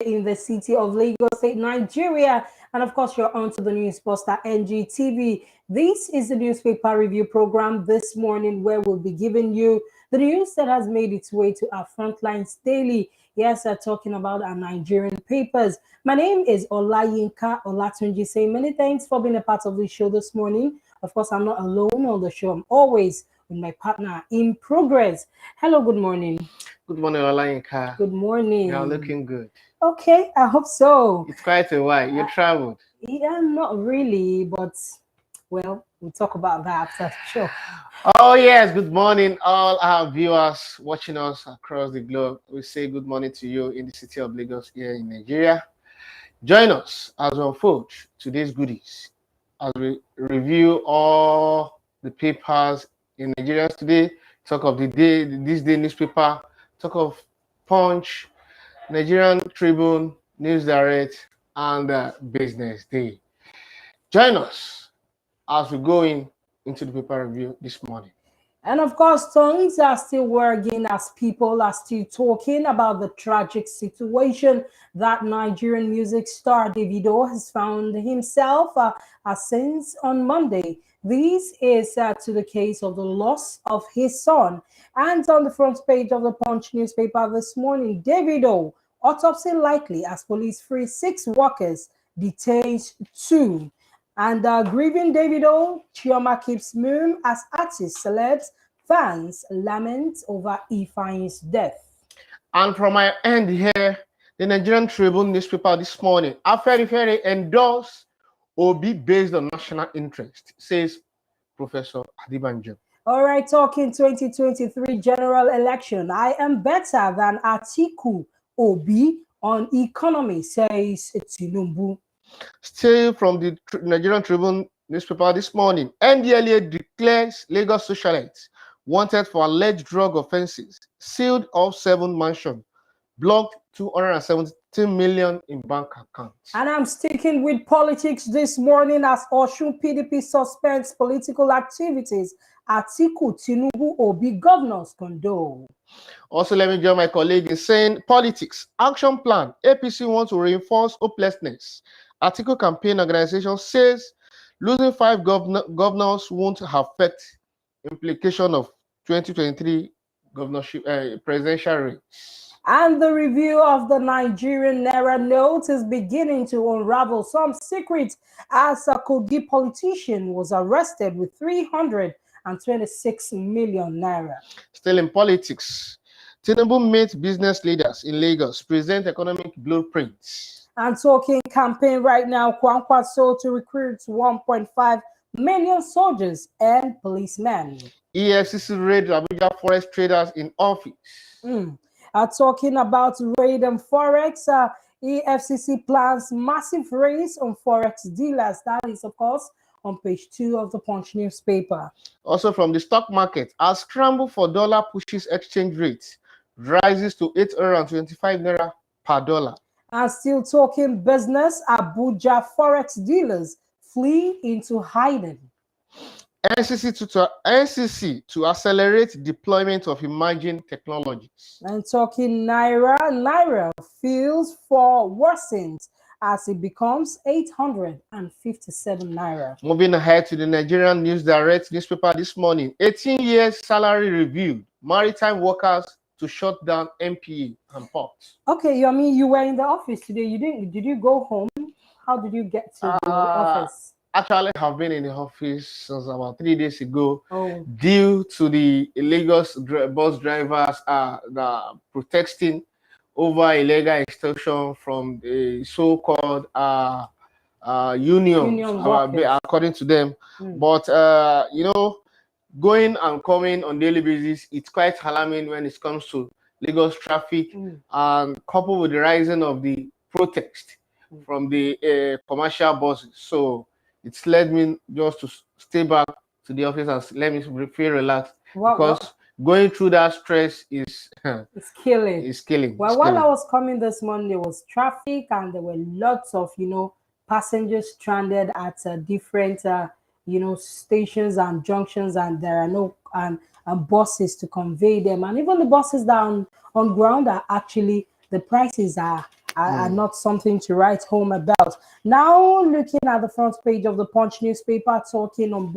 in the city of Lagos State, Nigeria. And of course, you're on to the News Poster NGTV. This is the newspaper review program this morning where we'll be giving you the news that has made its way to our front lines daily. Yes, we're talking about our Nigerian papers. My name is Olayinka Olatunji. Saying many thanks for being a part of the show this morning. Of course, I'm not alone on the show. I'm always with my partner in progress. Hello, good morning. Good morning, Olayinka. Good morning. You're looking good. Okay, I hope so. It's quite a while. You traveled. Yeah, not really, but well, we'll talk about that after the show. Oh, yes. Good morning, all our viewers watching us across the globe. We say good morning to you in the city of Lagos here in Nigeria. Join us as we unfold today's goodies as we review all the papers in Nigeria today. Talk of the day, this day newspaper, talk of Punch, Nigerian Tribune, News Direct, and Business Day. Join us as we go into the paper review this morning. And of course, tongues are still wagging as people are still talking about the tragic situation that Nigerian music star Davido has found himself since on Monday. This is to the case of the loss of his son. And on the front page of the Punch newspaper this morning, Davido, autopsy likely as police free 6 workers, detains 2. And grieving Davido, Chioma keeps mum as artists, celebs, fans lament over Ifeanyi's death. And from my end here, the Nigerian Tribune newspaper this morning, Aferi endorsed Obi based on national interest, says Professor Adibanjo. All right, talking 2023 general election. I am better than Atiku Obi on economy, says Tinubu. Still from the Nigerian Tribune newspaper this morning, NDLA declares Lagos socialites wanted for alleged drug offenses, sealed off 7 mansions, blocked 217 million in bank accounts. And I'm sticking with politics this morning as Osun PDP suspends political activities. Atiku Tinubu Obi governors condole. Also, let me join my colleague in saying politics action plan. APC wants to reinforce hopelessness. Article campaign organization says losing 5 governors won't affect implication of 2023 governorship presidential race. And the review of the Nigerian Naira note is beginning to unravel some secrets as a Kogi politician was arrested with 326 million naira. Still in politics, Tinubu meets business leaders in Lagos, present economic blueprints. And talking campaign right now, Kwankwaso to recruit 1.5 million soldiers and policemen. EFCC raid Abuja forest traders in office. Talking about raid and forex, EFCC plans massive raids on forex dealers. That is, of course, on page 2 of the Punch newspaper. Also from the stock market, a scramble for dollar pushes exchange rate rises to 825 naira per dollar. And still talking business, Abuja forex dealers flee into hiding. NCC to accelerate deployment of emerging technologies. And talking Naira feels for worsens as it becomes 857 naira. Moving ahead to the Nigerian News Direct newspaper this morning, 18 years salary reviewed, maritime workers to shut down MPA and ports. Okay, I mean, you were in the office today. Did you go home? How did you get to the office? Actually, I have been in the office since about 3 days ago. Oh. Due to the Lagos bus drivers protesting over illegal extortion from the so-called unions, according to them. But you know, going and coming on daily basis, it's quite alarming when it comes to Lagos traffic, and coupled with the rising of the protest from the commercial buses. So it's led me just to stay back to the office and let me feel relaxed, because going through that stress is it's killing. It's killing. Well, while I was coming this morning, there was traffic and there were lots of passengers stranded at different stations and junctions, and there are no buses to convey them, and even the buses down on ground are actually, the prices are and not something to write home about. Now, looking at the front page of the Punch newspaper, talking on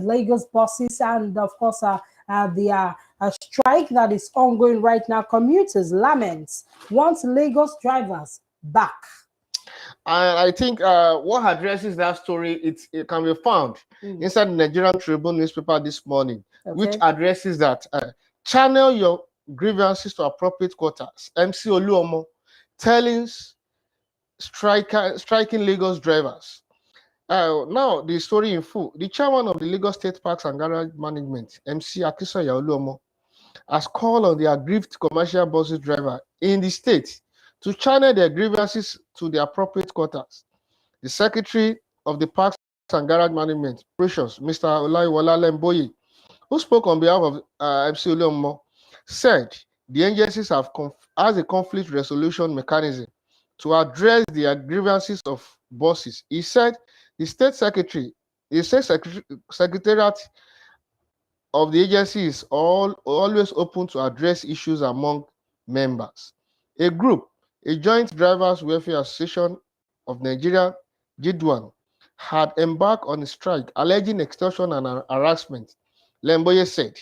Lagos buses, and of course, the strike that is ongoing right now. Commuters laments want Lagos drivers back. And I think what addresses that story, it can be found inside the Nigerian Tribune newspaper this morning, which addresses that channel your grievances to appropriate quarters. MC Olumo telling striking Lagos drivers. Now, the story in full. The chairman of the Lagos State Parks and Garage Management, MC Akisoya Olumo, has called on the aggrieved commercial buses driver in the state to channel their grievances to the appropriate quarters. The secretary of the Parks and Garage Management, Precious, Mr. Olaiwola Lemboye, who spoke on behalf of MC Olumo, said the agencies has a conflict resolution mechanism to address the grievances of bosses. He said the secretariat of the agency is always open to address issues among members. A Joint Drivers Welfare Association of Nigeria, JIDWAN, had embarked on a strike alleging extortion and harassment. Lemboye said,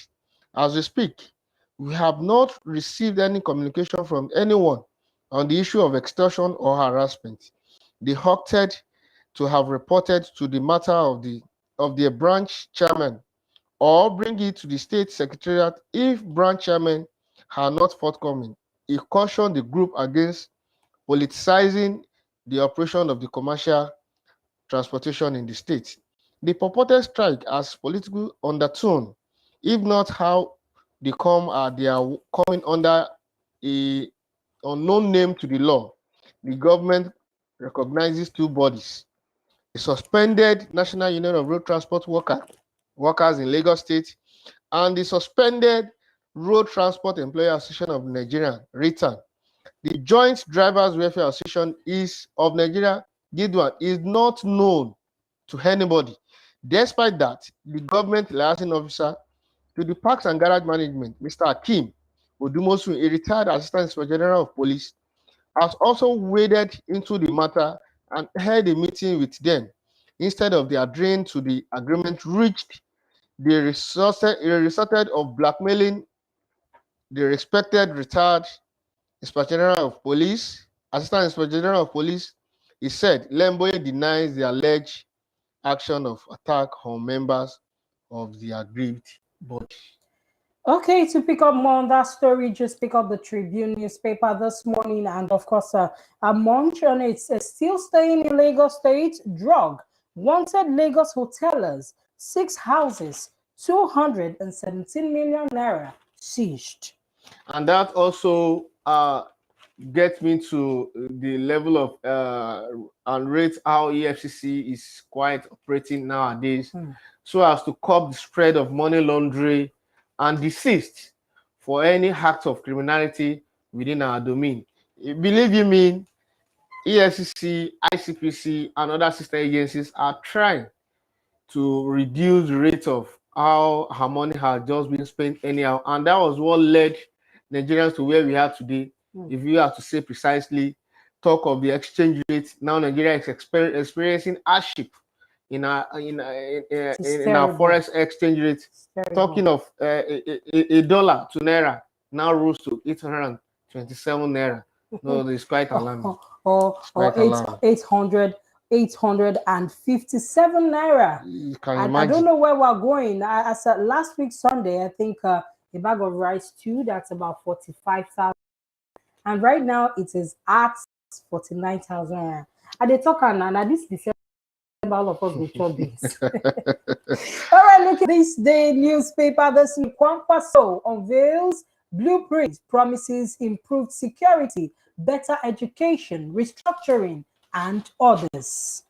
as we speak, we have not received any communication from anyone on the issue of extortion or harassment. They opted to have reported to the matter of the branch chairman or bring it to the state secretariat if branch chairmen are not forthcoming. He cautioned the group against politicizing the operation of the commercial transportation in the state. The purported strike has political undertone, if not how they are coming under a unknown name to the law. The government recognizes two bodies: the suspended National Union of Road Transport Workers in Lagos State and the suspended Road Transport Employer Association of Nigeria, RITAN. The Joint Drivers Welfare Association of Nigeria, GIDWAN, is not known to anybody. Despite that, the government liaison officer to the Parks and Garage Management, Mr. Akim Odumosu, a retired Assistant Inspector General of Police, has also waded into the matter and held a meeting with them. Instead of adhering to the agreement reached, they resorted of blackmailing the respected retired Inspector General of Police, Assistant Inspector General of Police. He said Lemboye denies the alleged action of attack on members of the aggrieved body. Okay, to pick up more on that story, just pick up the Tribune newspaper this morning, and of course, a munch on it. Still staying in Lagos State, drug wanted Lagos hotelers, 6 houses, 217 million naira seized. And that also gets me to the level of and rate how EFCC is quite operating nowadays, so as to curb the spread of money laundering and desist for any act of criminality within our domain. Believe you me, EFCC, ICPC, and other sister agencies are trying to reduce the rate of how our money has just been spent anyhow, and that was what led Nigerians to where we are today. If you have to say precisely, talk of the exchange rate, now Nigeria is experiencing hardship in our forex exchange rate. Talking of a dollar to naira now rose to 827 naira. No, it's quite alarming. Or 857 naira. You can I imagine. don't know where we're going. As last week Sunday, I think a bag of rice too, that's about 45,000. And right now it is at 49,000. And they talk and this December, all of us will chop this. All right, look at this day newspaper. This Kwankwaso unveils blueprint, promises improved security, better education, restructuring, and others.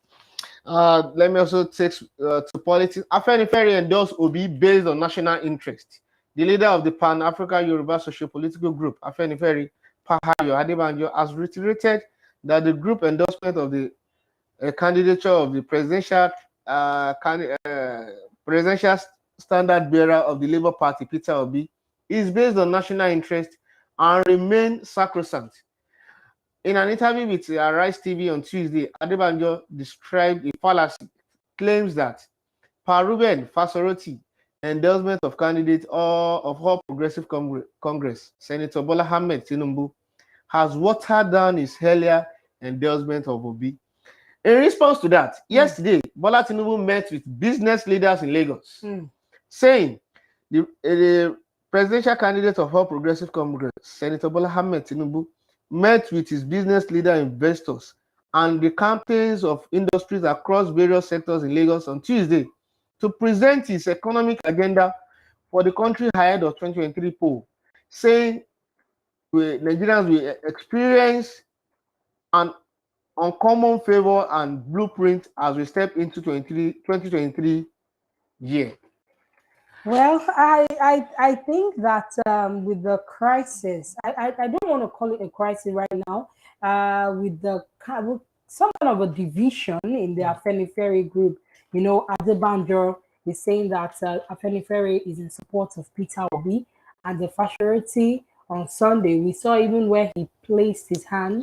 Let me also take to politics. Afenifere endorsed Obi based on national interest. The leader of the Pan-African Yoruba Socio-Political Group, Afenifere, Pahayo Adebanjo, has reiterated that the group endorsement of the candidature of the presidential standard bearer of the Labour Party, Peter Obi, is based on national interest and remain sacrosanct. In an interview with Arise TV on Tuesday, Adebanjo described a fallacy, claims that Ruben Fasoroti endorsement of candidate of All Progressive Congress, Senator Bola Ahmed Tinubu, has watered down his earlier endorsement of Obi. In response to that, yesterday, Bola Tinubu met with business leaders in Lagos, saying the presidential candidate of All Progressive Congress, Senator Bola Ahmed Tinubu, met with his business leader investors and the captains of industries across various sectors in Lagos on Tuesday to present his economic agenda for the country ahead of 2023 poll, saying Nigerians will experience an uncommon favor and blueprint as we step into 2023 year. Well, I think that with the crisis, I don't want to call it a crisis right now, with some kind of a division in the Afenifere group. You know, Adebanjo is saying that Afenifere is in support of Peter Obi, and the Fashola on Sunday, we saw even where he placed his hands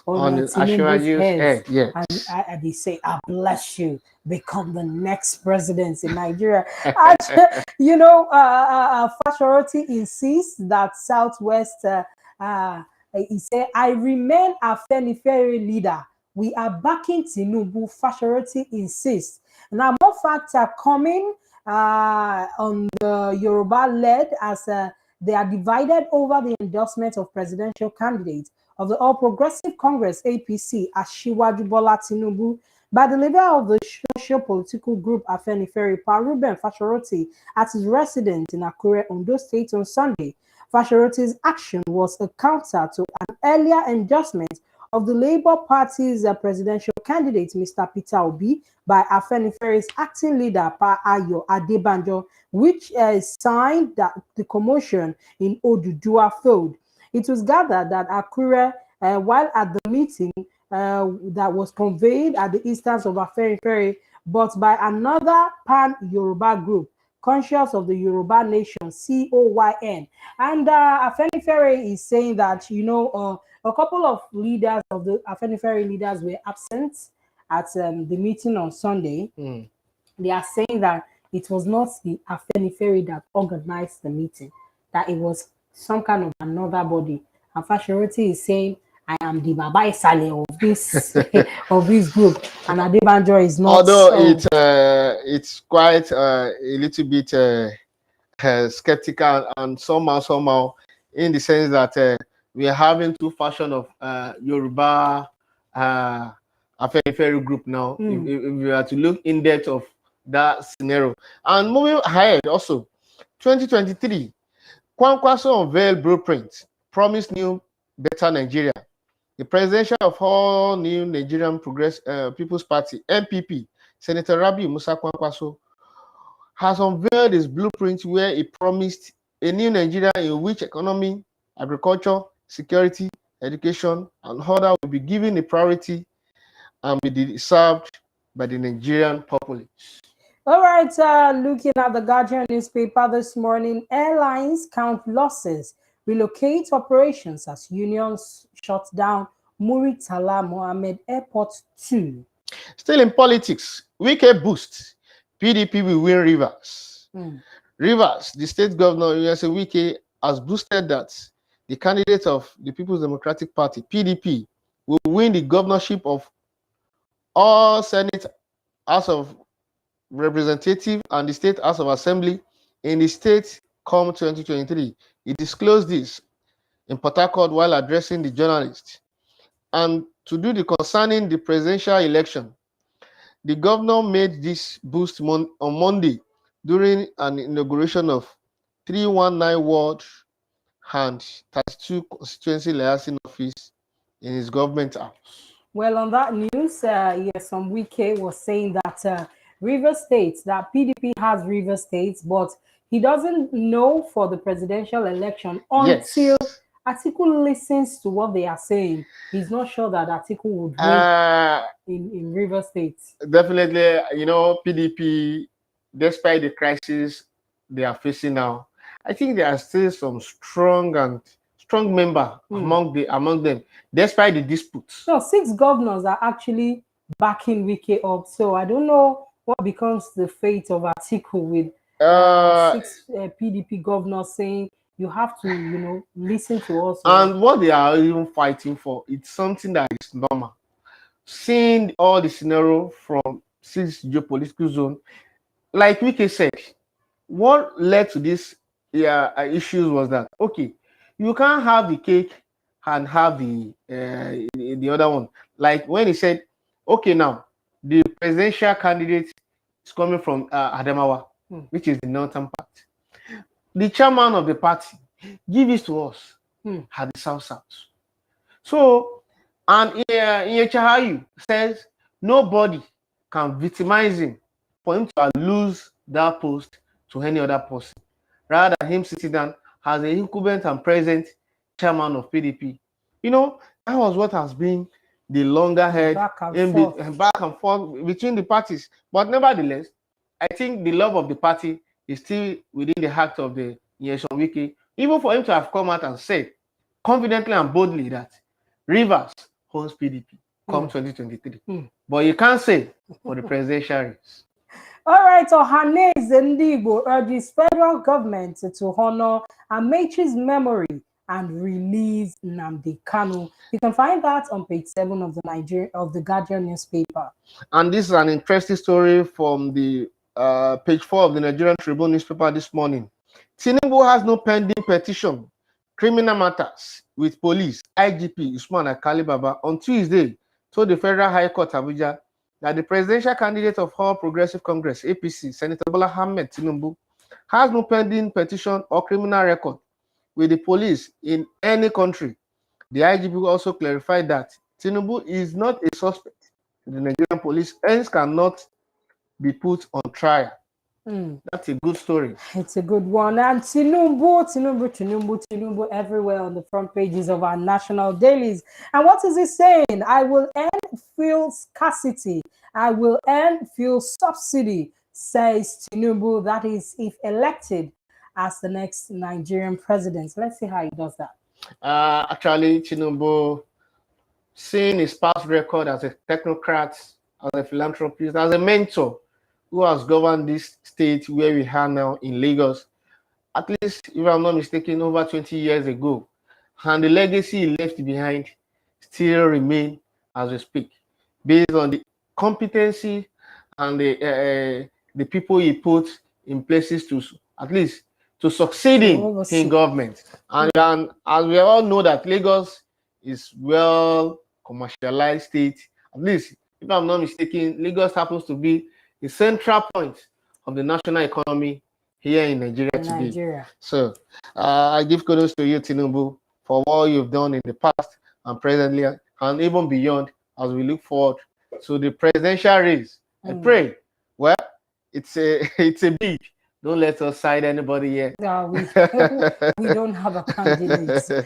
on Tinubu's head. Yes. And they say, I bless you, become the next president in Nigeria. You know, Fashola insists that Southwest, he said, I remain a Afenifere leader. We are backing Tinubu, Fashola insists. Now, more facts are coming on the Yoruba-led as they are divided over the endorsement of presidential candidate of the All Progressive Congress, APC, Asiwaju Bola Tinubu, by the leader of the socio-political group Afenifere, Ruben Fashola, at his residence in Akure, Ondo State on Sunday. Fashola's action was a counter to an earlier endorsement of the Labour Party's presidential candidate, Mr. Peter Obi, by Afenifere's acting leader, Pa Ayo Adebanjo, which signed the commotion in Oduduwa field. It was gathered that Akure, while at the meeting that was convened at the instance of Afenifere, but by another pan-Yoruba group, conscious of the Yoruba nation, COYN. And Afenifere is saying that, you know, a couple of leaders of the Afenifere leaders were absent at the meeting on Sunday. They are saying that it was not the Afenifere that organized the meeting, that it was some kind of another body. And Fashola is saying, I am the Baba Isale of this of this group, and Adebanjo is not. Although it's quite a little bit skeptical and somehow in the sense that we are having two fashion of Yoruba Afenifere group now. If we are to look in depth of that scenario, and moving ahead, also 2023, Kwankwaso unveiled blueprint, promised new better Nigeria. The presidential of all new Nigerian People's Party, MPP, Senator Rabi Musa Kwankwaso, has unveiled his blueprint where he promised a new Nigeria in which economy, agriculture, security, education, and other will be given a priority and be served by the Nigerian populace. All right, looking at the Guardian newspaper this morning, airlines count losses, relocate operations as unions shut down Muritala Mohammed Airport 2. Still in politics, Wike boost, PDP will win Rivers. Rivers, the state governor, Wike, has boosted that the candidate of the People's Democratic Party, PDP, will win the governorship of all Senate, House of Representative, and the State House of Assembly in the state come 2023. He disclosed this in Port Harcourt while addressing the journalists. And to do the concerning the presidential election, the governor made this boost on Monday during an inauguration of 319 Ward and 32 constituency liaison office in his government house. Well, on that news, yes, some Wike was saying that River State, that PDP has River State, but he doesn't know for the presidential election until Atiku listens to what they are saying. He's not sure that Atiku would win in River State. Definitely, you know, PDP, despite the crisis they are facing now, I think there are still some strong strong member among them, despite the disputes. No, 6 governors are actually backing Wike up. So I don't know what becomes the fate of Atiku with 6 PDP governors saying you have to, listen to us. And what they are even fighting for, it's something that is normal. Seeing all the scenario from 6 geopolitical zone, like Wike said, what led to this issues was that, okay, you can't have the cake and have the other one. Like when he said, okay, now the presidential candidate is coming from Adamawa, which is the northern part. The chairman of the party give it to us at the south. So, and Iyechahayu says nobody can victimize him for him to lose that post to any other person, rather than him sitting down as an incumbent and present chairman of PDP. That was what has been the longer head back and forth between the parties. But nevertheless, I think the love of the party is still within the heart of the Nyesom Wike, even for him to have come out and said confidently and boldly that Rivers owns PDP come 2023. But you can't say for the presidential race. All right, Ohane Zendigo urges federal government to honor Amechi's memory and release Nnamdi Kanu. You can find that on page 7 of the Guardian newspaper. And this is an interesting story from the page 4 of the Nigerian Tribune newspaper this morning. Tinubu has no pending petition, criminal matters with police. IGP Usman Akali Baba on Tuesday told the Federal High Court Abuja that the presidential candidate of All Progressive Congress, APC, Senator Bola Ahmed Tinubu, has no pending petition or criminal record with the police in any country. The IGP also clarified that Tinubu is not a suspect to the Nigerian police, hence cannot be put on trial. That's a good story. It's a good one. And Tinubu everywhere on the front pages of our national dailies. And what is he saying? I will end fuel scarcity. I will end fuel subsidy, says Tinubu. That is if elected as the next Nigerian president. Let's see how he does that. Actually, Tinubu, seeing his past record as a technocrat, as a philanthropist, as a mentor, who has governed this state where we are now in Lagos, at least, if I'm not mistaken, over 20 years ago. And the legacy he left behind still remains as we speak, based on the competency and the people he put in places to, at least, to succeeding in government. And as we all know that Lagos is well commercialized state, at least, if I'm not mistaken, Lagos happens to be the central point of the national economy here in Nigeria today. So I give kudos to you, Tinubu, for what you've done in the past and presently, and even beyond, as we look forward to the presidential race. I pray, well, it's a big. Don't let us side anybody here. No, we don't have a candidate.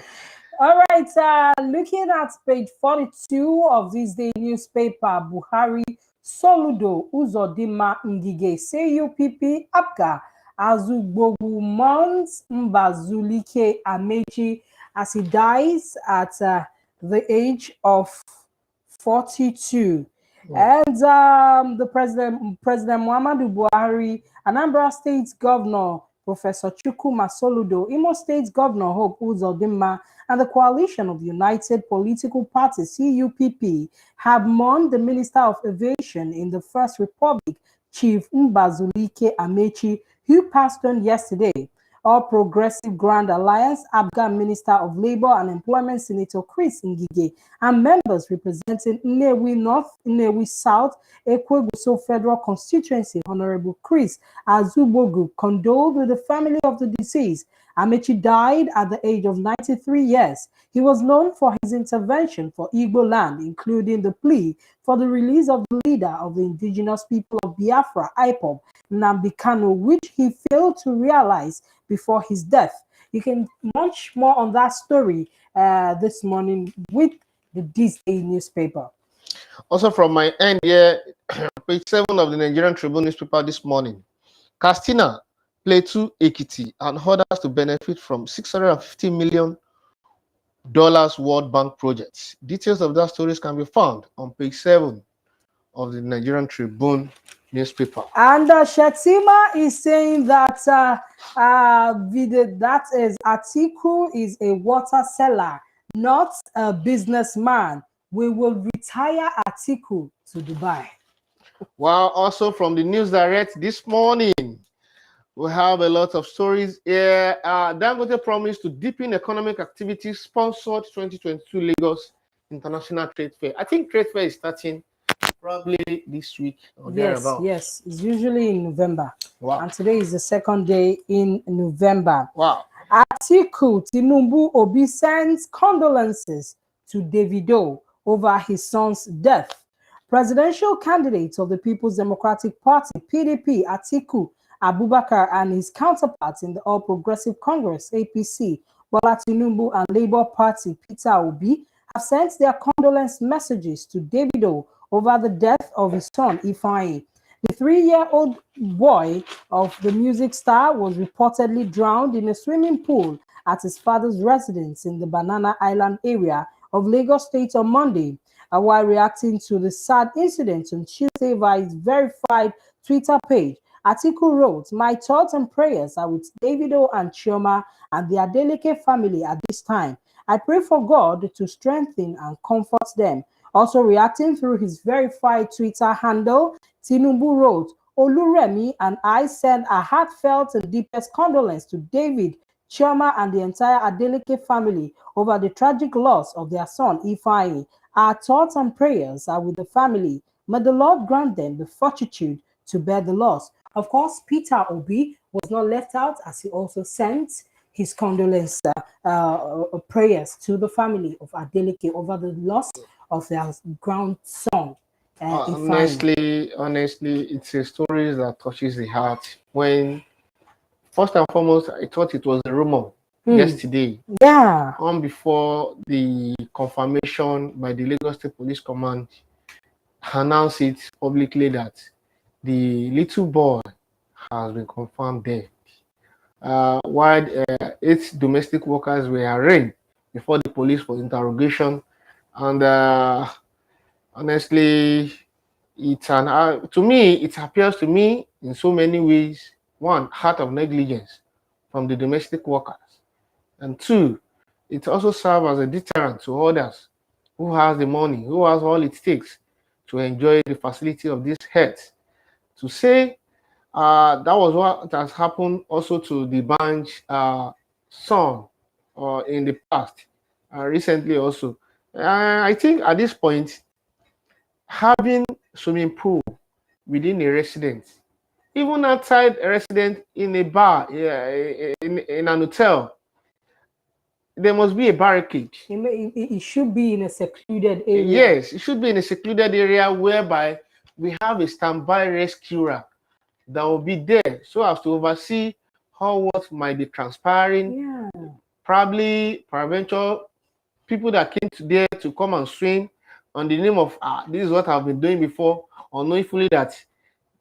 All right, looking at page 42 of this day newspaper, Buhari Soludo Uzodima Ngige CUPP Apga Azugbogu Mons Mbazulike Amechi as he dies at the age of 42. Yeah. And the President Muhammadu Buhari, Anambra State Governor Professor Chukwuma Soludo, Imo State Governor Hope Uzodinma, and the coalition of United Political Parties, CUPP, have mourned the Minister of Aviation in the First Republic, Chief Mbazulike Amechi, who passed on yesterday. All Progressive Grand Alliance, Afghan Minister of Labor and Employment, Senator Chris Ngige, and members representing Nnewi North, Nnewi South, Ekweguso Federal Constituency, Honorable Chris Azubogu, condoled with the family of the deceased. Amechi died at the age of 93 years. He was known for his intervention for Igbo land, including the plea for the release of the leader of the indigenous people of Biafra, IPOB, Nnamdi Kanu, which he failed to realize before his death. You can much more on that story this morning with the This Day newspaper. Also from my end here, page 7 of the Nigerian Tribune newspaper this morning. Castina, Plateau, Ekiti, and others to benefit from 650 million World Bank projects. Details of that stories can be found on page 7 of the Nigerian Tribune newspaper. And Shetima is saying that that is Atiku is a water seller, not a businessman. We will retire Atiku to Dubai. While also from the News Direct this morning, we have a lot of stories here. Dangote promised to deepen economic activities, sponsored 2022 Lagos International Trade Fair. I think Trade Fair is starting probably this week or thereabouts. Yes, it's usually in November. Wow. And today is the second day in November. Wow. Atiku Tinubu Obi sends condolences to Davido over his son's death. Presidential candidate of the People's Democratic Party, PDP, Atiku Abubakar, and his counterparts in the All Progressive Congress, APC, Bola Tinubu, and Labour Party, Peter Obi, have sent their condolence messages to Davido over the death of his son, Ifeanyi. The 3-year-old boy of the music star was reportedly drowned in a swimming pool at his father's residence in the Banana Island area of Lagos State on Monday. While reacting to the sad incident on Tuesday via his verified Twitter page, Atiku wrote, "My thoughts and prayers are with Davido and Chioma and the Adeleke family at this time. I pray for God to strengthen and comfort them." Also reacting through his verified Twitter handle, Tinubu wrote, "Oluremi and I send a heartfelt and deepest condolence to David, Chioma, and the entire Adeleke family over the tragic loss of their son, Ifeanyi. Our thoughts and prayers are with the family. May the Lord grant them the fortitude to bear the loss." Of course, Peter Obi was not left out, as he also sent his condolence prayers to the family of Adeleke over the loss of their grandson. Honestly, it's a story that touches the heart. When first and foremost, I thought it was a rumor yesterday. Yeah. Before the confirmation by the Lagos State Police Command announced it publicly that the little boy has been confirmed dead. While 8 domestic workers were arraigned before the police for interrogation, and honestly, to me, it appears to me in so many ways: 1, act of negligence from the domestic workers, and 2, it also serves as a deterrent to others who has the money, who has all it takes to enjoy the facility of this health. To say that was what has happened also to the Banj son in the past, recently also. I think at this point, having swimming pool within a residence, even outside a residence, in a bar, in an hotel, there must be a barricade. It should be in a secluded area. Yes, it should be in a secluded area whereby we have a standby rescuer that will be there so as to oversee how what might be transpiring. Yeah. Probably provincial people that came to there to come and swim on the name of this is what I've been doing before, or knowing fully that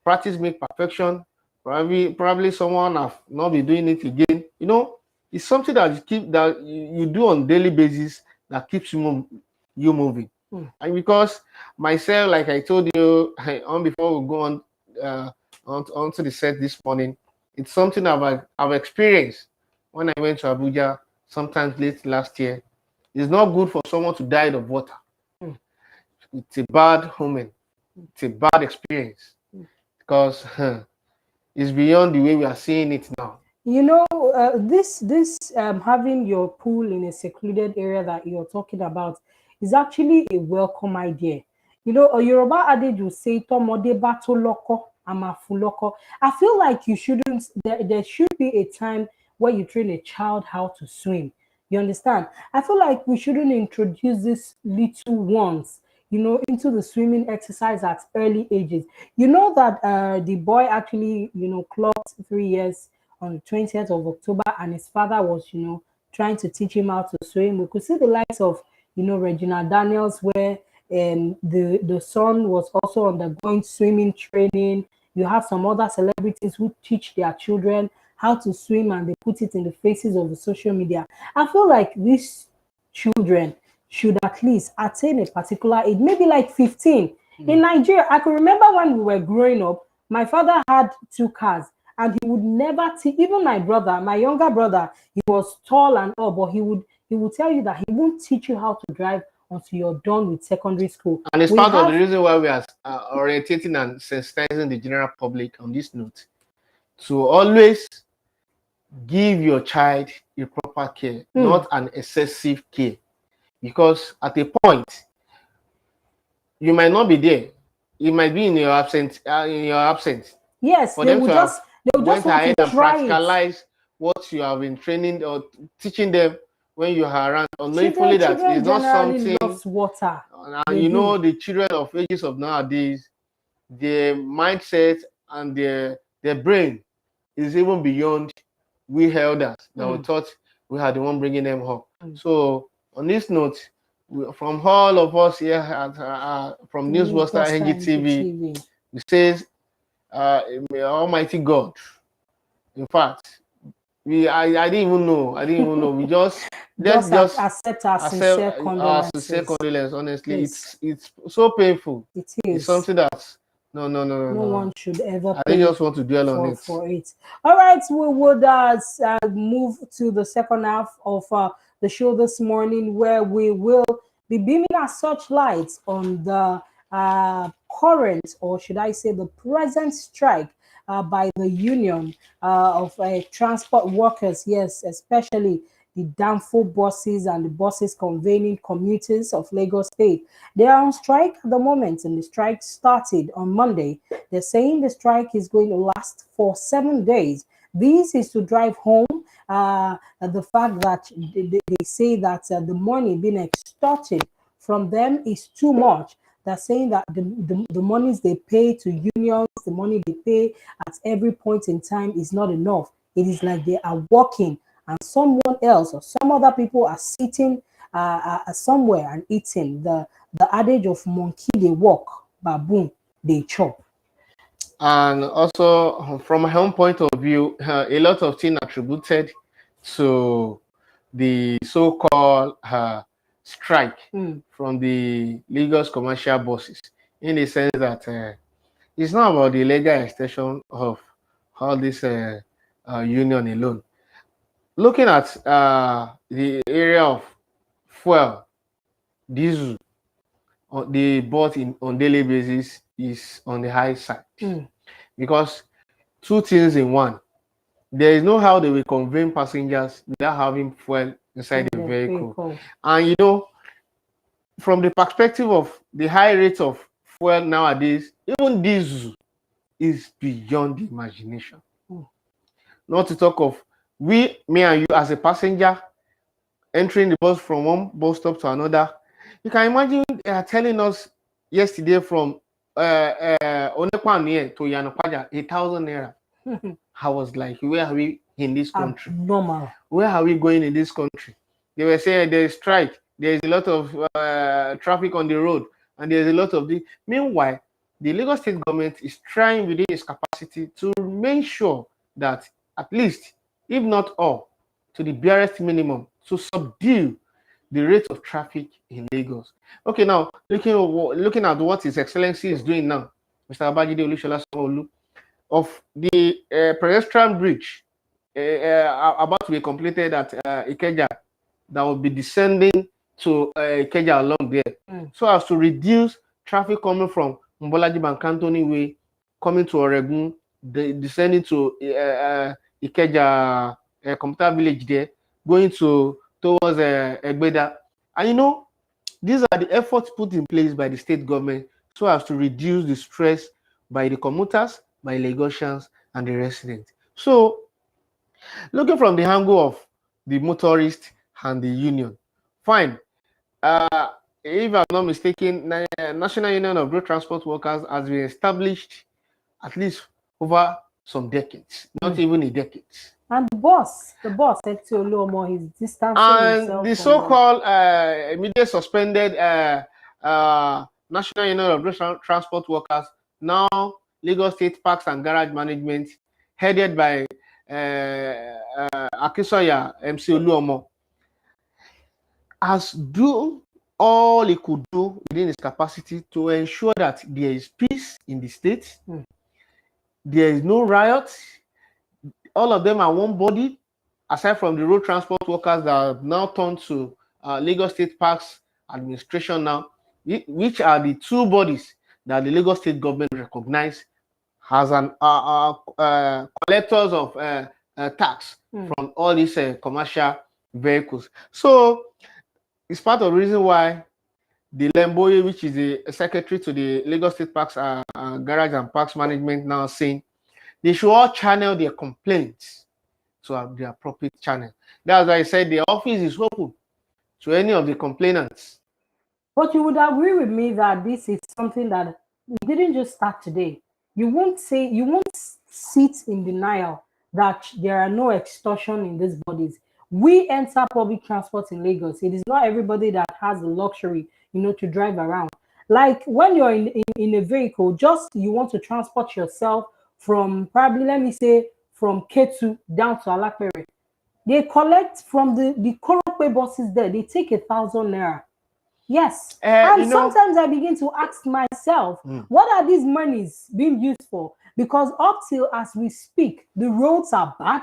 practice make perfection. Probably someone have not been doing it again. You know, it's something that you do on daily basis that keeps you moving. And because myself, like I told you before we go on onto the set this morning, it's something I've experienced when I went to Abuja sometimes late last year. It's not good for someone to die of water. It's a bad omen. It's a bad experience because it's beyond the way we are seeing it now. You know, this having your pool in a secluded area that you're talking about is actually a welcome idea. You know, a Yoruba adage will say, "Tomode bato loko, amafu loko." I feel like you shouldn't. There should be a time where you train a child how to swim. You understand? I feel like we shouldn't introduce these little ones, you know, into the swimming exercise at early ages. You know that the boy actually, you know, clocked 3 years on the 20th of October, and his father was, you know, trying to teach him how to swim. We could see the likes of, you know, Regina Daniels, where the son was also undergoing swimming training. You have some other celebrities who teach their children how to swim, and they put it in the faces of the social media. I feel like this children should at least attain a particular age, maybe like 15. In Nigeria, I can remember when we were growing up, my father had 2 cars, and he would never teach, even my brother, my younger brother, he was tall and all, but he would tell you that he won't teach you how to drive until you're done with secondary school. And it's part of the reason why we are orientating and sensitizing the general public on this note to always give your child a proper care, not an excessive care, because at a point you might not be there. It might be in your absence. Yes, for they them will to just went want ahead to and try practicalize what you have been training or teaching them when you are around, unknowingly that children it's not something. loves water. And you know, the children of ages of nowadays, their mindset and their brain is even beyond we elders that we thought we had the one bringing them up. So on this note, from all of us here at from Newsbuster NGTV, we says, Almighty God. In fact, I didn't even know. We just accept our sincere condolences. Honestly, it's so painful. It is. It's something that no one should ever. I just want to dwell on it. All right, we would move to the second half of the show this morning, where we will be beaming our searchlights on the current, or should I say, the present strike by the union of transport workers. Yes, especially the Danfo buses and the buses conveying commuters of Lagos State. They are on strike at the moment, and the strike started on Monday. They're saying the strike is going to last for 7 days. This is to drive home the fact that they say that the money being extorted from them is too much. They're saying that the monies they pay to unions, the money they pay at every point in time is not enough. It is like they are working and someone else or some other people are sitting somewhere and eating. The adage of monkey they walk, baboon they chop. And also, from my own point of view, a lot of things attributed to the so-called strike from the Lagos commercial buses, in the sense that it's not about the legal extension of all this union alone. Looking at the area of fuel, diesel, they bought on daily basis is on the high side, because 2 things in one. There is no how they will convey passengers without having fuel inside the vehicle. And you know, from the perspective of the high rates of fuel nowadays, even diesel is beyond the imagination. Not to talk of me and you as a passenger entering the bus from one bus stop to another. You can imagine they are telling us yesterday from Onekwane to Yanopaja, 1,000 naira. I was like, where are we in this country? Normal. Where are we going in this country? They were saying there is strike, there is a lot of traffic on the road, and there's a lot of the. Meanwhile, the Lagos State government is trying within its capacity to make sure that at least, if not all, to the barest minimum, to subdue the rate of traffic in Lagos. Okay, now looking at what His Excellency is doing now, Mr. Abajide Olushola Sanwo-Olu, of the pedestrian bridge about to be completed at Ikeja, that will be descending to Ikeja along there, so as to reduce traffic coming from Mbolaji Bankantoni Way, coming to Oregun, descending to Ikeja Computer Village there, going towards Egbeda. And you know, these are the efforts put in place by the state government so as to reduce the stress by the commuters, by Lagosians, and the residents. So, looking from the angle of the motorist and the union, fine. If I'm not mistaken, National Union of Road Transport Workers has been established at least over some decades, not even a decade. And the boss, Olumo, is distancing himself. And the so-called immediate suspended National Union of Road Transport Workers, now Lagos State Parks and Garage Management, headed by Akisoya MC Olumo, has done all he could do within his capacity to ensure that there is peace in the state. There is no riot. All of them are one body, aside from the road transport workers that have now turned to Lagos State Parks Administration now, which are the two bodies that the Lagos State government recognize as an collectors of tax from all these commercial vehicles. So it's part of the reason why the Lemboye, which is the secretary to the Lagos State Parks Garage and Parks Management, now saying they should all channel their complaints to the appropriate channel. That's why I said the office is open to any of the complainants. But you would agree with me that this is something that it didn't just start today. You won't sit in denial that there are no extortion in these bodies. We enter public transport in Lagos. It is not everybody that has the luxury, to drive around. Like when you're in a vehicle, just you want to transport yourself from probably, let me say, from Ketu down to Alapere. They collect from the Korope buses there. They take 1,000 naira. Yes. And sometimes I begin to ask myself, what are these monies being used for? Because up till as we speak, the roads are bad.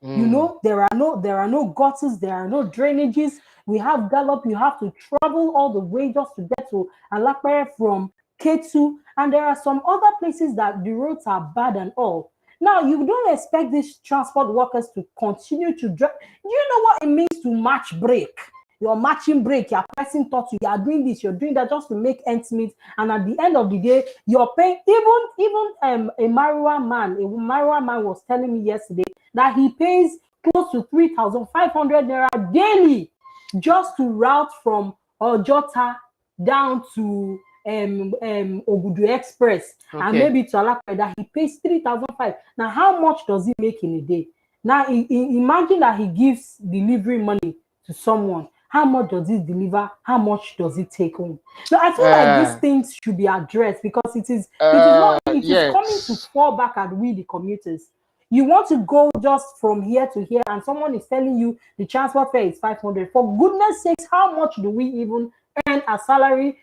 There are no gutters, there are no drainages. We have gallop, you have to travel all the way just to get to Alapere from Ketu. And there are some other places that the roads are bad and all. Now, you don't expect these transport workers to continue to drive. Do you know what it means to match brake? You're matching brake, you're pressing throttle, you are doing this, you're doing that just to make ends meet. And at the end of the day, you're paying. Even a Marua man was telling me yesterday that he pays close to 3,500 naira daily just to route from Ojota down to Ogudu Express and maybe to Alapere, that he pays 3,500. Now, how much does he make in a day? Now, imagine that he gives delivery money to someone. How much does it deliver? How much does it take home? So I feel like these things should be addressed, because it is coming to fall back at we, the commuters. You want to go just from here to here, and someone is telling you the transport fare is 500. For goodness sakes, how much do we even earn as salary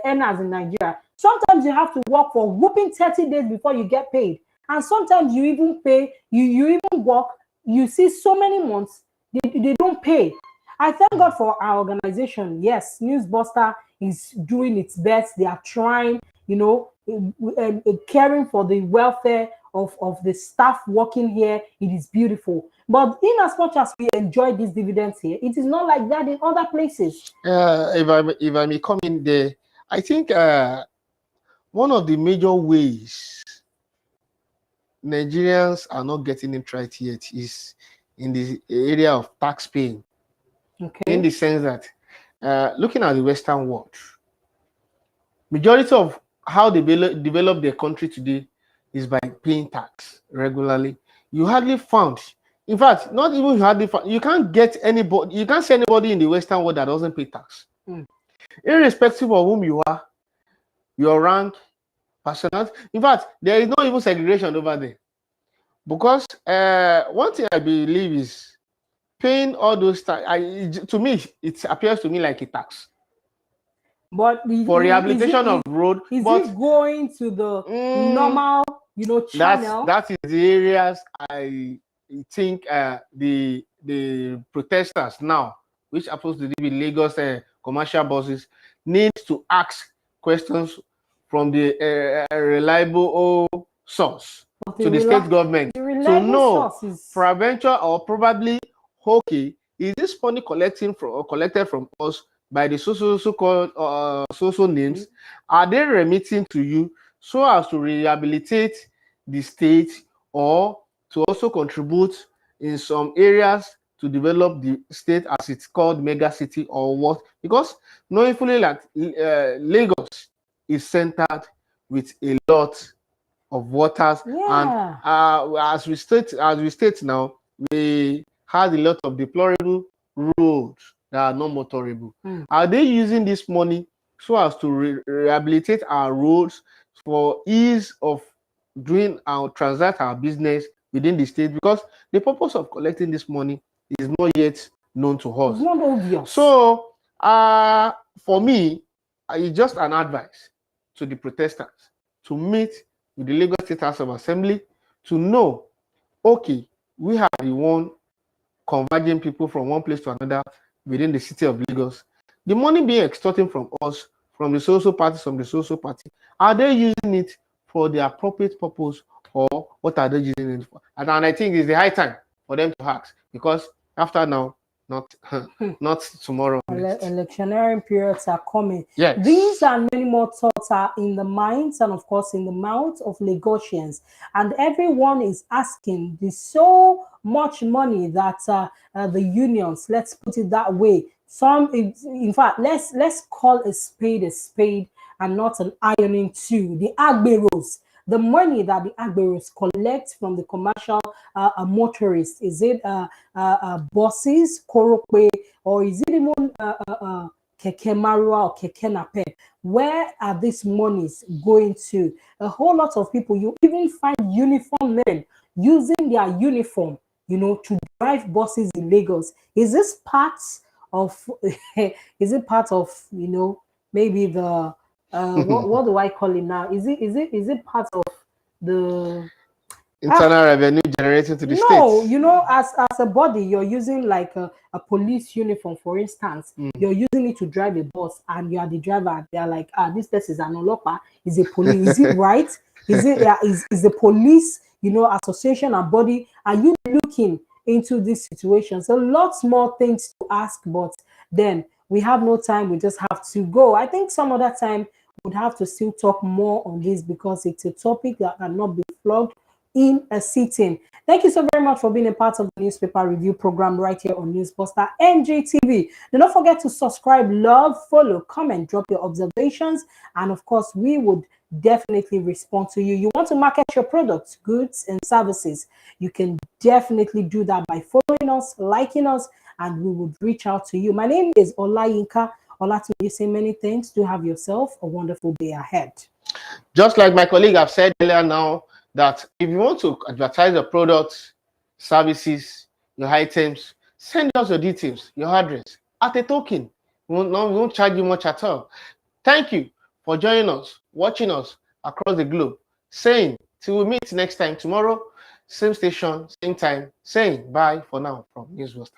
earners in Nigeria? Sometimes you have to work for whooping 30 days before you get paid, and sometimes you even pay. You even work. You see so many months they don't pay. I thank God for our organization. Yes, Newsbuster is doing its best. They are trying, caring for the welfare of the staff working here. It is beautiful. But in as much as we enjoy these dividends here, it is not like that in other places. If I may come in there, I think one of the major ways Nigerians are not getting it right yet is in the area of tax paying. In the sense that looking at the Western world, majority of how they develop their country today is by paying tax regularly. You hardly found, in fact, not even you hardly found, you can't get anybody, you can't see anybody in the Western world that doesn't pay tax. Irrespective of whom you are, your rank, personality. In fact, there is no even segregation over there. Because one thing I believe is paying all those tax, to me, it appears to me like a tax. But for rehabilitation of road, is it going to the normal, channel? That is the areas I think the protesters now, which happens to be Lagos commercial buses, need to ask questions from the reliable source to the state government to know for adventure or probably is this money collected from us by the so-called names? Are they remitting to you so as to rehabilitate the state or to also contribute in some areas to develop the state as it's called mega city or what? Because knowing fully that Lagos is centered with a lot of waters, and as we state now, we have a lot of deplorable roads that are not motorable. Are they using this money so as to rehabilitate our roads for ease of doing our transact our business within the state? Because the purpose of collecting this money is not yet known to us. It's not obvious. So, for me, it's just an advice to the protestants to meet with the Lagos State House of Assembly to know, okay, we have the one converging people from one place to another within the city of Lagos. The money being extorted from us, from the social party, from the social party, are they using it for the appropriate purpose, or what are they using it for? And I think it's the high time for them to ask, because after now, not tomorrow. Electionary periods are coming. Yes. These and many more thoughts are in the minds and, of course, in the mouths of Lagosians. And everyone is asking the so much money that the unions, let's put it that way. In fact, let's call a spade and not an ironing tool. The agberos, the money that the agberos collect from the commercial motorists, is it buses, korope, or is it even keke marua or keke napep? Where are these monies going to? A whole lot of people, you even find uniform men using their uniform, to drive buses in Lagos. Is this part of is it part of maybe the what do I call it now? Is it part of the internal revenue generated to the no, state? as a body, you're using like a police uniform, for instance. You're using it to drive a bus, and you are the driver. They're like, this person is an olopa, is a police. Is it right? Is it is the police, association and body? Are you looking into this situation? So lots more things to ask, but then we have no time. We just have to go. I think some other time we'd have to still talk more on this, because it's a topic that cannot be flogged in a sitting. Thank you so very much for being a part of the newspaper review program right here on Newsbuster NJTV. Do not forget to subscribe, love, follow, comment, drop your observations, and of course, we would definitely respond to you. You want to market your products, goods, and services, you can definitely do that by following us, liking us, and we would reach out to you. My name is Olayinka Olatunji. Say many thanks. Do have yourself a wonderful day ahead. Just like my colleague have said earlier now, that if you want to advertise your products, services, your items, send us your details, your address at a token. We won't charge you much at all. Thank you for joining us, watching us across the globe. Saying till we meet next time tomorrow, same station, same time. Saying bye for now from Newsbuster.